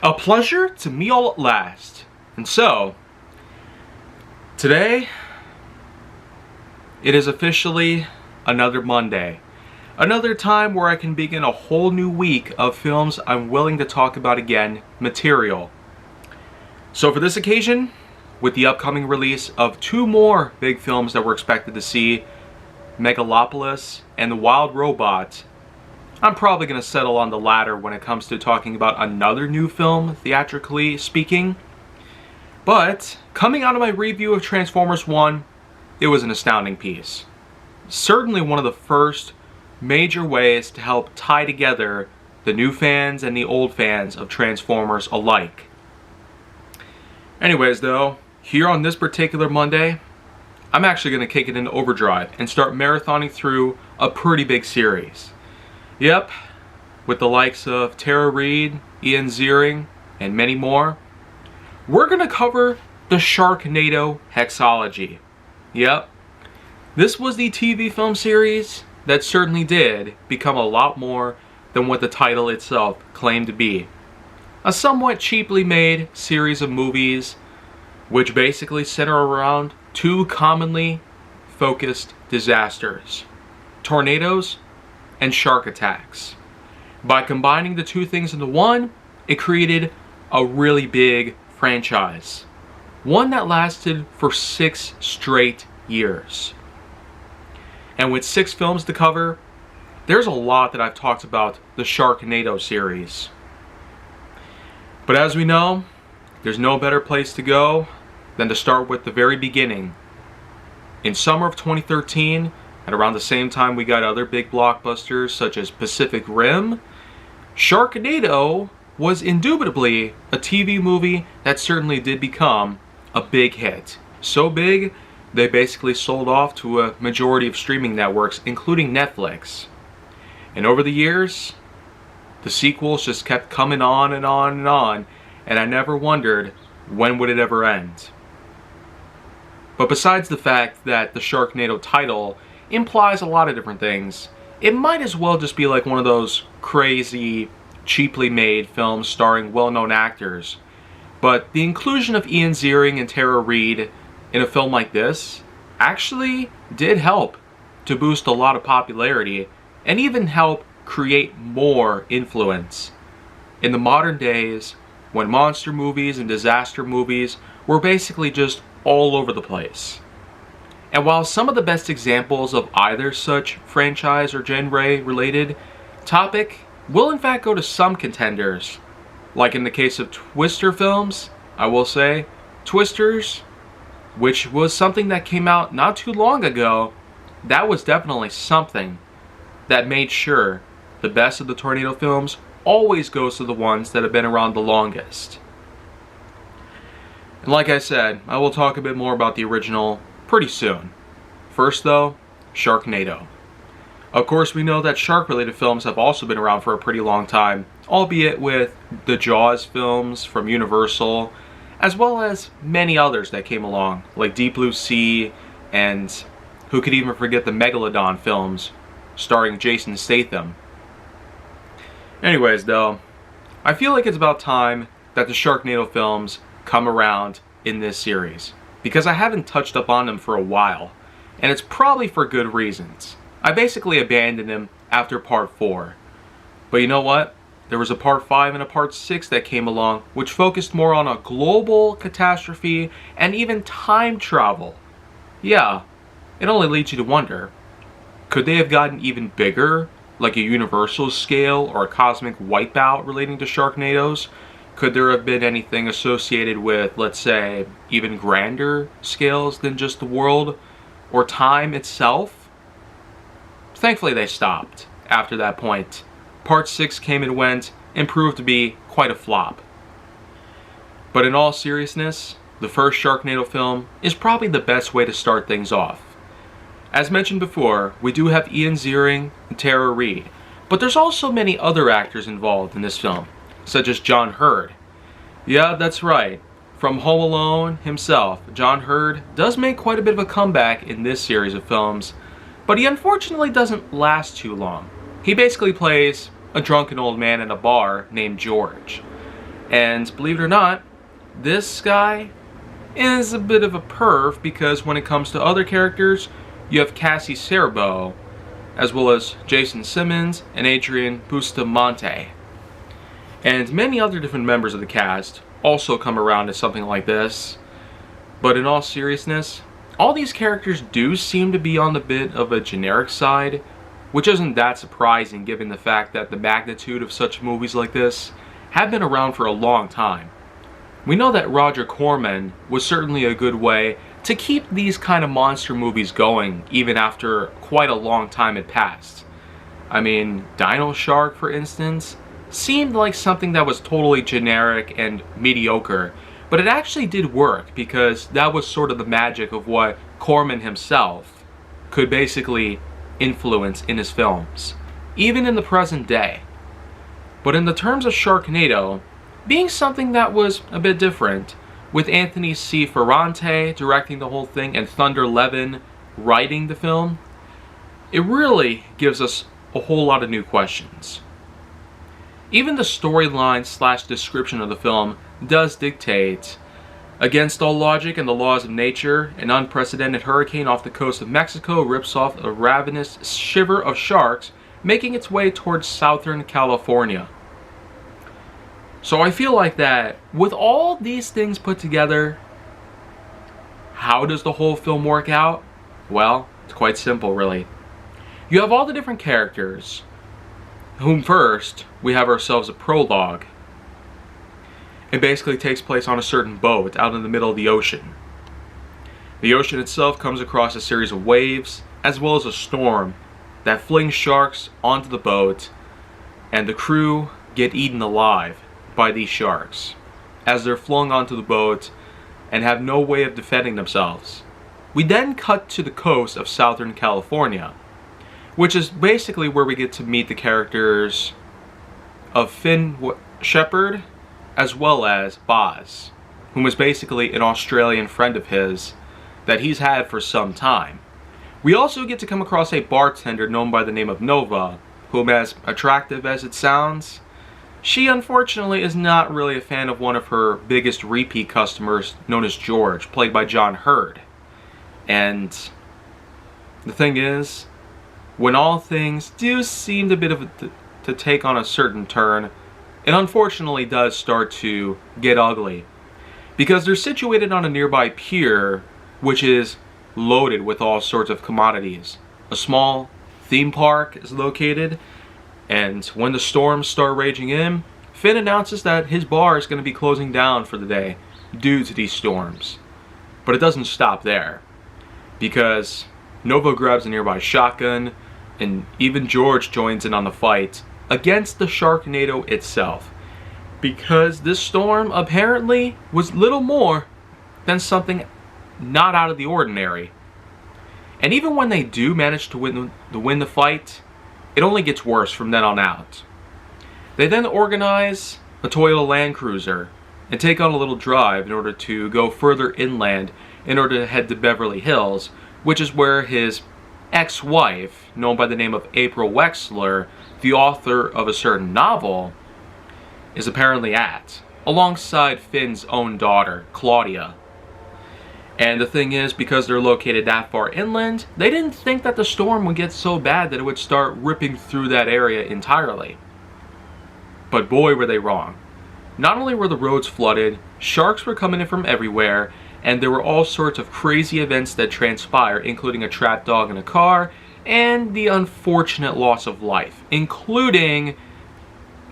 A pleasure to meet all at last. And so, today, it is officially another Monday. Another time where I can begin a whole new week of films I'm willing to talk about again, material. So for this occasion, with the upcoming release of two more big films that we're expected to see, Megalopolis and The Wild Robot, I'm probably going to settle on the latter when it comes to talking about another new film, theatrically speaking. But, coming out of my review of Transformers 1, it was an astounding piece. Certainly one of the first major ways to help tie together the new fans and the old fans of Transformers alike. Anyways though, here on this particular Monday, I'm actually going to kick it into overdrive and start marathoning through a pretty big series. Yep, with the likes of Tara Reid, Ian Ziering, and many more, we're going to cover the Sharknado hexology. Yep, this was the TV film series that certainly did become a lot more than what the title itself claimed to be. A somewhat cheaply made series of movies which basically center around two commonly focused disasters: tornadoes and shark attacks. By combining the two things into one, it created a really big franchise. One that lasted for 6 straight years. And with 6 films to cover, there's a lot that I've talked about the Sharknado series. But as we know, there's no better place to go than to start with the very beginning. In summer of 2013, at around the same time we got other big blockbusters such as Pacific Rim, Sharknado was indubitably a TV movie that certainly did become a big hit. So big, they basically sold off to a majority of streaming networks, including Netflix. And over the years, the sequels just kept coming on and on and on, and I never wondered when would it ever end. But besides the fact that the Sharknado title implies a lot of different things, it might as well just be like one of those crazy, cheaply made films starring well-known actors. But the inclusion of Ian Ziering and Tara Reid in a film like this actually did help to boost a lot of popularity and even help create more influence. In the modern days, when monster movies and disaster movies were basically just all over the place. And while some of the best examples of either such franchise or genre related topic will in fact go to some contenders, like in the case of Twister films, I will say, Twisters, which was something that came out not too long ago, that was definitely something that made sure the best of the tornado films always goes to the ones that have been around the longest. And like I said, I will talk a bit more about the original pretty soon. First though, Sharknado. Of course we know that shark-related films have also been around for a pretty long time, albeit with the Jaws films from Universal, as well as many others that came along, like Deep Blue Sea, and who could even forget the Megalodon films starring Jason Statham. Anyways though, I feel like it's about time that the Sharknado films come around in this series, because I haven't touched up on them for a while, and it's probably for good reasons. I basically abandoned them after part 4. But you know what? There was a part 5 and a part 6 that came along, which focused more on a global catastrophe and even time travel. Yeah, it only leads you to wonder, could they have gotten even bigger, like a universal scale or a cosmic wipeout relating to Sharknadoes? Could there have been anything associated with, let's say, even grander scales than just the world or time itself? Thankfully they stopped after that point. Part 6 came and went and proved to be quite a flop. But in all seriousness, the first Sharknado film is probably the best way to start things off. As mentioned before, we do have Ian Ziering and Tara Reid, but there's also many other actors involved in this film, such as John Hurd. Yeah, that's right. From Home Alone himself, John Hurd does make quite a bit of a comeback in this series of films, but he unfortunately doesn't last too long. He basically plays a drunken old man in a bar named George. And believe it or not, this guy is a bit of a perv, because when it comes to other characters, you have Cassie Cerbo, as well as Jason Simmons and Adrian Bustamante. And many other different members of the cast also come around to something like this. But in all seriousness, all these characters do seem to be on the bit of a generic side, which isn't that surprising given the fact that the magnitude of such movies like this have been around for a long time. We know that Roger Corman was certainly a good way to keep these kind of monster movies going even after quite a long time had passed. I mean, Dino Shark, for instance, seemed like something that was totally generic and mediocre, but it actually did work because that was sort of the magic of what Corman himself could basically influence in his films, even in the present day. But in the terms of Sharknado, being something that was a bit different, with Anthony C. Ferrante directing the whole thing and Thunder Levin writing the film, it really gives us a whole lot of new questions. Even the storyline / description of the film does dictate, against all logic and the laws of nature, an unprecedented hurricane off the coast of Mexico rips off a ravenous shiver of sharks, making its way towards southern California. So I feel like that, with all these things put together, how does the whole film work out? Well, it's quite simple, really. You have all the different characters, whom first, we have ourselves a prologue. It basically takes place on a certain boat out in the middle of the ocean. The ocean itself comes across a series of waves, as well as a storm that flings sharks onto the boat, and the crew get eaten alive by these sharks as they're flung onto the boat and have no way of defending themselves. We then cut to the coast of Southern California, which is basically where we get to meet the characters of Finn Shepard as well as Boz, whom is basically an Australian friend of his that he's had for some time. We also get to come across a bartender known by the name of Nova, whom, as attractive as it sounds, she unfortunately is not really a fan of one of her biggest repeat customers known as George, played by John Hurd. And the thing is, when all things do seem to take on a certain turn, it unfortunately does start to get ugly. Because they're situated on a nearby pier, which is loaded with all sorts of commodities. A small theme park is located, and when the storms start raging in, Finn announces that his bar is going to be closing down for the day due to these storms. But it doesn't stop there, because Nova grabs a nearby shotgun, and even George joins in on the fight against the Sharknado itself, because this storm apparently was little more than something not out of the ordinary. And even when they do manage to win the fight, it only gets worse from then on out. They then organize a Toyota Land Cruiser and take on a little drive in order to go further inland in order to head to Beverly Hills, which is where his ex-wife, known by the name of April Wexler, the author of a certain novel, is apparently at, alongside Finn's own daughter, Claudia. And the thing is, because they're located that far inland, they didn't think that the storm would get so bad that it would start ripping through that area entirely. But boy, were they wrong. Not only were the roads flooded, sharks were coming in from everywhere, and there were all sorts of crazy events that transpired, including a trapped dog in a car, and the unfortunate loss of life, including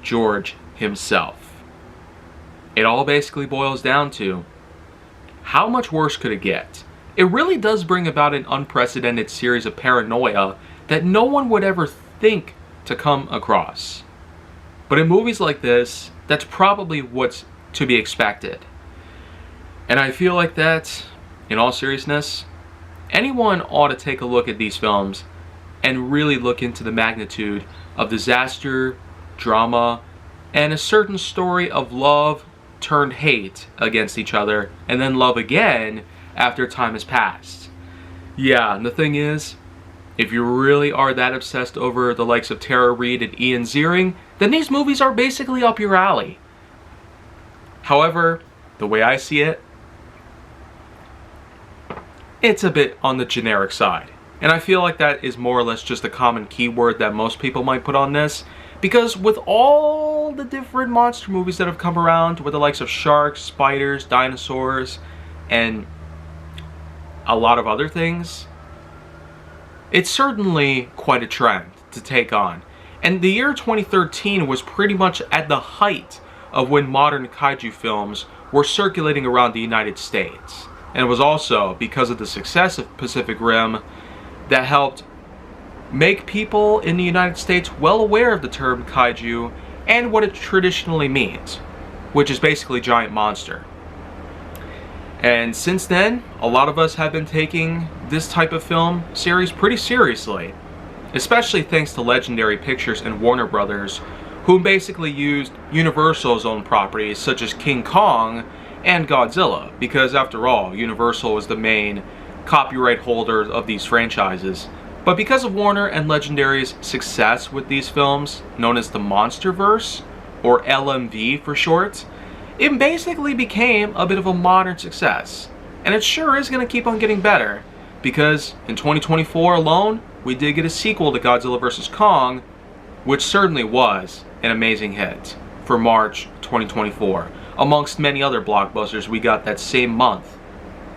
George himself. It all basically boils down to, how much worse could it get? It really does bring about an unprecedented series of paranoia that no one would ever think to come across. But in movies like this, that's probably what's to be expected. And I feel like that, in all seriousness, anyone ought to take a look at these films and really look into the magnitude of disaster, drama, and a certain story of love turned hate against each other, and then love again after time has passed. Yeah, and the thing is, if you really are that obsessed over the likes of Tara Reid and Ian Ziering, then these movies are basically up your alley. However, the way I see it, it's a bit on the generic side. And I feel like that is more or less just a common keyword that most people might put on this, because with all the different monster movies that have come around, with the likes of sharks, spiders, dinosaurs, and a lot of other things, it's certainly quite a trend to take on. And the year 2013 was pretty much at the height of when modern kaiju films were circulating around the United States. And it was also because of the success of Pacific Rim that helped make people in the United States well aware of the term kaiju and what it traditionally means, which is basically giant monster. And since then, a lot of us have been taking this type of film series pretty seriously, especially thanks to Legendary Pictures and Warner Brothers, who basically used Universal's own properties such as King Kong and Godzilla, because after all, Universal was the main copyright holder of these franchises. But because of Warner and Legendary's success with these films, known as the Monsterverse, or LMV for short, it basically became a bit of a modern success. And it sure is going to keep on getting better, because in 2024 alone, we did get a sequel to Godzilla vs. Kong, which certainly was an amazing hit for March 2024. Amongst many other blockbusters we got that same month,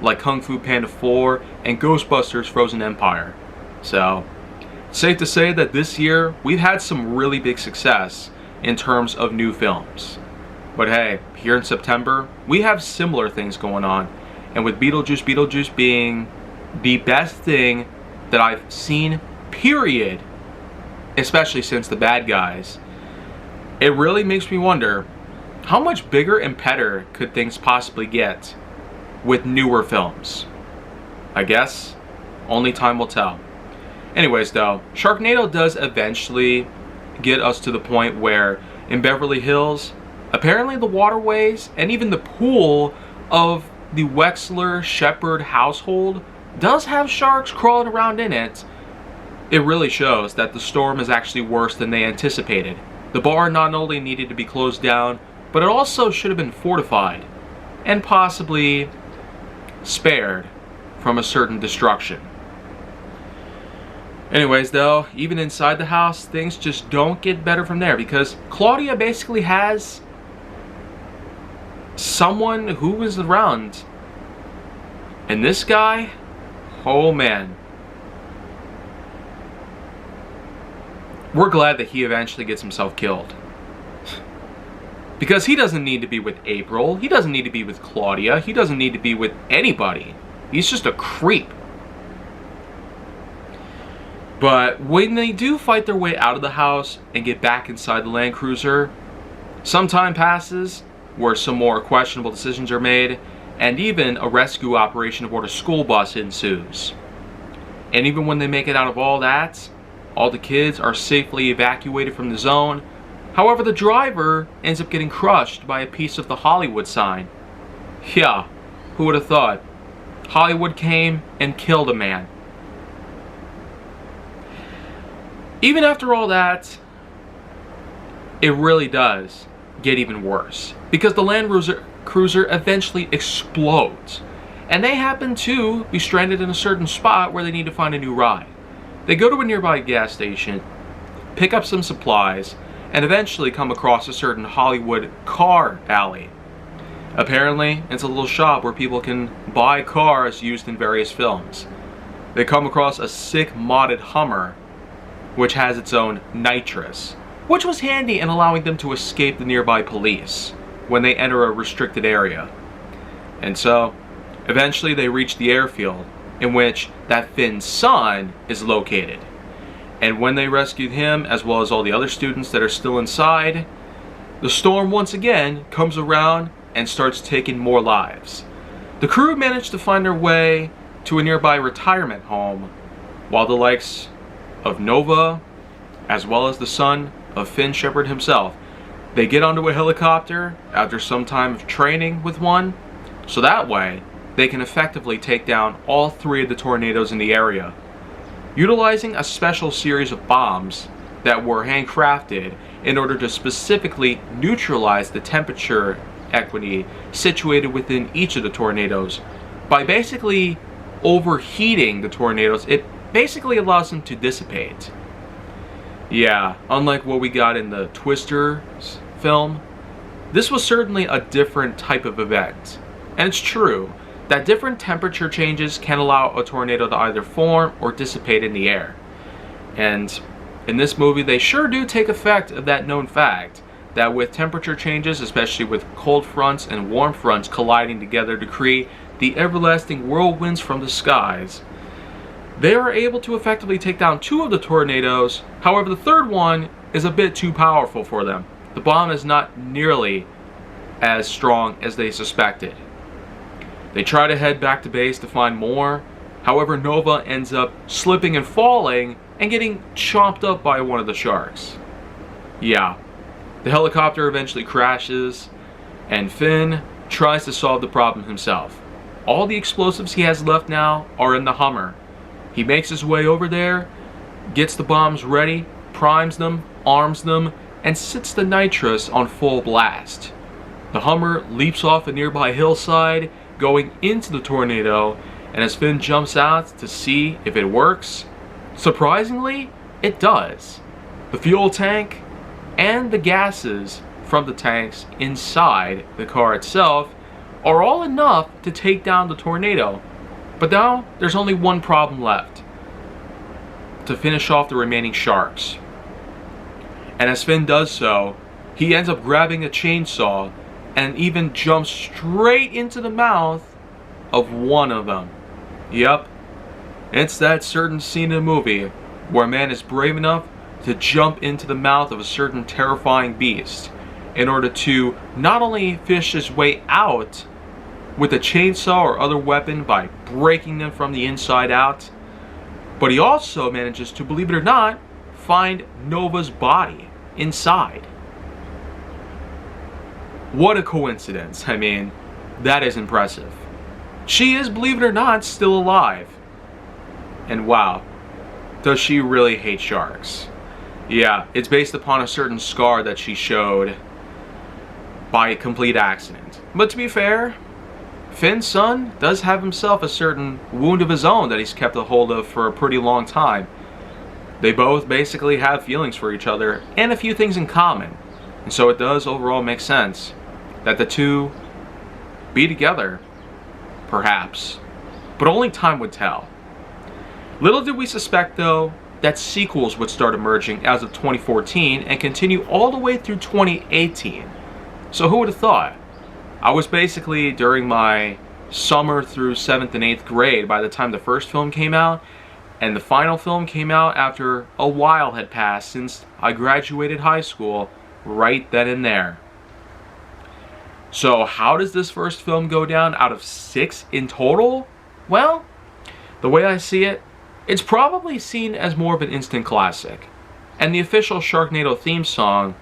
like Kung Fu Panda 4 and Ghostbusters Frozen Empire. So, safe to say that this year we've had some really big success in terms of new films. But hey, here in September, we have similar things going on. And with Beetlejuice being the best thing that I've seen, period, especially since The Bad Guys, it really makes me wonder, how much bigger and better could things possibly get with newer films? I guess only time will tell. Anyways though, Sharknado does eventually get us to the point where in Beverly Hills, apparently the waterways and even the pool of the Wexler Shepherd household does have sharks crawling around in it. It really shows that the storm is actually worse than they anticipated. The bar not only needed to be closed down, but it also should have been fortified and possibly spared from a certain destruction. Anyways though, even inside the house, things just don't get better from there, because Claudia basically has someone who is around. And this guy, oh man. We're glad that he eventually gets himself killed. Because he doesn't need to be with April, he doesn't need to be with Claudia, he doesn't need to be with anybody. He's just a creep. But when they do fight their way out of the house and get back inside the Land Cruiser, some time passes where some more questionable decisions are made, and even a rescue operation aboard a school bus ensues. And even when they make it out of all that, all the kids are safely evacuated from the zone. However, the driver ends up getting crushed by a piece of the Hollywood sign. Yeah, who would have thought? Hollywood came and killed a man. Even after all that, it really does get even worse, because the Land Cruiser eventually explodes, and they happen to be stranded in a certain spot where they need to find a new ride. They go to a nearby gas station, pick up some supplies, and eventually come across a certain Hollywood car alley. Apparently, it's a little shop where people can buy cars used in various films. They come across a sick modded Hummer, which has its own nitrous, which was handy in allowing them to escape the nearby police when they enter a restricted area. And so, eventually they reach the airfield in which that Finn's son is located. And when they rescued him, as well as all the other students that are still inside, the storm once again comes around and starts taking more lives. The crew managed to find their way to a nearby retirement home, while the likes of Nova, as well as the son of Finn Shepard himself, they get onto a helicopter after some time of training with one, so that way they can effectively take down all three of the tornadoes in the area, utilizing a special series of bombs that were handcrafted in order to specifically neutralize the temperature equity situated within each of the tornadoes. By basically overheating the tornadoes, it basically allows them to dissipate. Yeah, unlike what we got in the Twister film, this was certainly a different type of event. And it's true that different temperature changes can allow a tornado to either form or dissipate in the air. And in this movie, they sure do take effect of that known fact, that with temperature changes, especially with cold fronts and warm fronts colliding together to create the everlasting whirlwinds from the skies, they are able to effectively take down 2 of the tornadoes. However, the third one is a bit too powerful for them. The bomb is not nearly as strong as they suspected. They try to head back to base to find more. However, Nova ends up slipping and falling and getting chomped up by one of the sharks. Yeah, the helicopter eventually crashes, and Finn tries to solve the problem himself. All the explosives he has left now are in the Hummer. He makes his way over there, gets the bombs ready, primes them, arms them, and sets the nitrous on full blast. The Hummer leaps off a nearby hillside, going into the tornado, and as Finn jumps out to see if it works, surprisingly, it does. The fuel tank and the gases from the tanks inside the car itself are all enough to take down the tornado. But now, there's only one problem left: to finish off the remaining sharks. And as Finn does so, he ends up grabbing a chainsaw and even jumps straight into the mouth of one of them. Yep, it's that certain scene in the movie where a man is brave enough to jump into the mouth of a certain terrifying beast in order to not only fish his way out with a chainsaw or other weapon by breaking them from the inside out, but he also manages to, believe it or not, find Nova's body inside. What a coincidence. I mean, that is impressive. She is, believe it or not, still alive. And wow, does she really hate sharks? Yeah, it's based upon a certain scar that she showed by a complete accident. But to be fair, Finn's son does have himself a certain wound of his own that he's kept a hold of for a pretty long time. They both basically have feelings for each other and a few things in common. And so it does overall make sense that the two be together, perhaps. But only time would tell. Little did we suspect, though, that sequels would start emerging as of 2014 and continue all the way through 2018. So who would have thought? I was basically during my summer through 7th and 8th grade by the time the first film came out, and the final film came out after a while had passed since I graduated high school, right then and there. So how does this first film go down out of 6 in total? Well, the way I see it, it's probably seen as more of an instant classic. And the official Sharknado theme song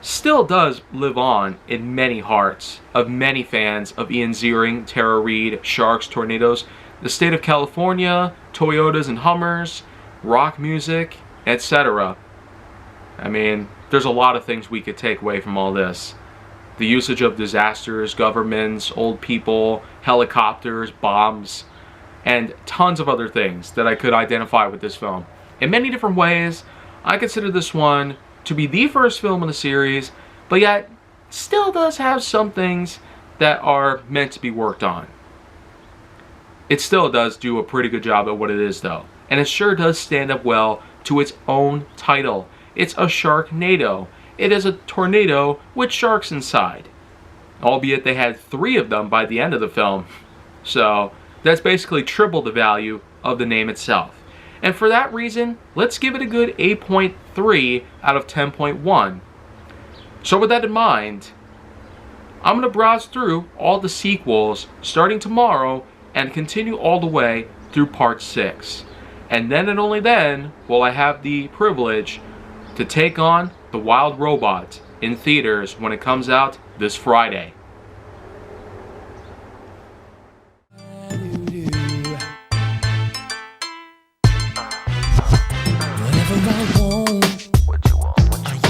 still does live on in many hearts of many fans of Ian Ziering, Tara Reid, sharks, tornadoes, the state of California, Toyotas and Hummers, rock music, etc. I mean, there's a lot of things we could take away from all this. The usage of disasters, governments, old people, helicopters, bombs, and tons of other things that I could identify with this film. In many different ways, I consider this one to be the first film in the series, but yet still does have some things that are meant to be worked on. It still does do a pretty good job at what it is, though, and it sure does stand up well to its own title. It's a Sharknado. It is a tornado with sharks inside, albeit they had 3 of them by the end of the film. So that's basically triple the value of the name itself. And for that reason, let's give it a good 8.3 out of 10.1. So with that in mind, I'm going to browse through all the sequels starting tomorrow and continue all the way through part 6. And then and only then will I have the privilege to take on The Wild Robot in theaters when it comes out this Friday.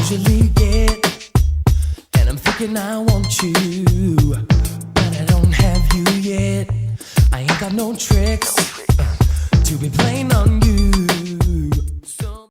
Usually get, and I'm thinking and I want you.